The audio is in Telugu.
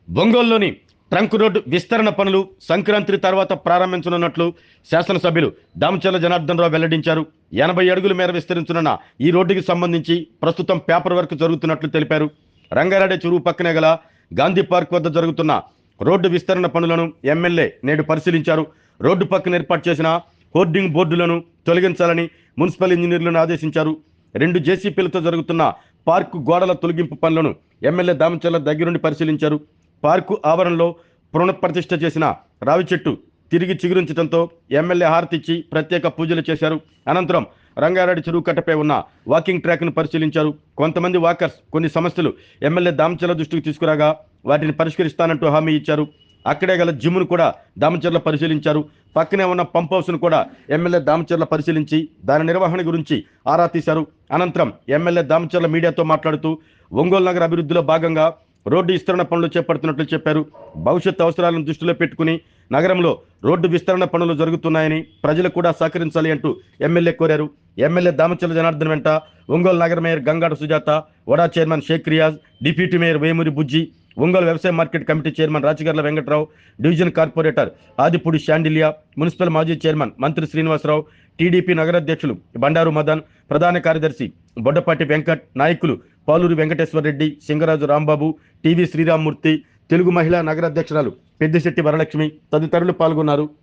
ఒంగోలులోని ట్రంక్ రోడ్డు విస్తరణ పనులు సంక్రాంతి తర్వాత ప్రారంభించనున్నట్లు శాసనసభ్యులు దామచర్ల జనార్దన్ రావు వెల్లడించారు. 80 అడుగుల మేర విస్తరించనున్న ఈ రోడ్డుకి సంబంధించి ప్రస్తుతం పేపర్ వర్క్ జరుగుతున్నట్లు తెలిపారు. రంగారెడ్డి చెరువు పక్కనే గల గాంధీ పార్క్ వద్ద జరుగుతున్న రోడ్డు విస్తరణ పనులను ఎమ్మెల్యే నేడు పరిశీలించారు. రోడ్డు పక్కన ఏర్పాటు చేసిన హోర్డింగ్ బోర్డులను తొలగించాలని మున్సిపల్ ఇంజనీర్లను ఆదేశించారు. 2 జేసీపీలతో జరుగుతున్న పార్కు గోడల తొలగింపు పనులను ఎమ్మెల్యే దామచర్ల దగ్గరుండి పరిశీలించారు. పార్కు ఆవరణలో పునఃప్రతిష్ఠ చేసిన రావి చెట్టు తిరిగి చిగురించడంతో ఎమ్మెల్యే హారతిచ్చి ప్రత్యేక పూజలు చేశారు. అనంతరం రంగారెడ్డి చెరువు కట్టపై ఉన్న వాకింగ్ ట్రాక్ను పరిశీలించారు. కొంతమంది వాకర్స్ కొన్ని సమస్యలు ఎమ్మెల్యే దామచర్ల దృష్టికి తీసుకురాగా వాటిని పరిష్కరిస్తానంటూ హామీ ఇచ్చారు. అక్కడే గల జిమ్ను కూడా దామచర్ల పరిశీలించారు. పక్కనే ఉన్న పంప్ హౌస్ను కూడా ఎమ్మెల్యే దామచర్ల పరిశీలించి దాని నిర్వహణ గురించి ఆరా తీశారు. అనంతరం ఎమ్మెల్యే దామచర్ల మీడియాతో మాట్లాడుతూ ఒంగోలు నగర అభివృద్ధిలో భాగంగా రోడ్డు విస్తరణ పనులు చేపడుతున్నట్లు చెప్పారు. భవిష్యత్ అవసరాలను దృష్టిలో పెట్టుకుని నగరంలో రోడ్డు విస్తరణ పనులు జరుగుతున్నాయని ప్రజలు కూడా సహకరించాలి అంటూ ఎమ్మెల్యే కోరారు. ఎమ్మెల్యే దామచర్ల జనార్దన్ వెంట ఒంగోలు నగర మేయర్ గంగాడ సుజాత, వడా chairman Sheikh Riyaz, deputy mayor Vemuri Bujji, Ongole వ్యవసాయ market committee chairman Rachagarla Venkatrao, division corporator Adipudi Sandilya, municipal మాజీ చైర్మన్ మంత్రి శ్రీనివాసరావు, టీడీపీ నగరాధ్యక్షులు బండారు మదన్, ప్రధాన కార్యదర్శి బొడ్డపాటి వెంకట్, నాయకులు పాలూరి వెంకటేశ్వర రెడ్డి, సింగరాజు రాంబాబు, టీవీ శ్రీరామ్మూర్తి, తెలుగు మహిళా నగరాధ్యక్షురాలు పెద్దిశెట్టి వరలక్ష్మి తదితరులు పాల్గొన్నారు.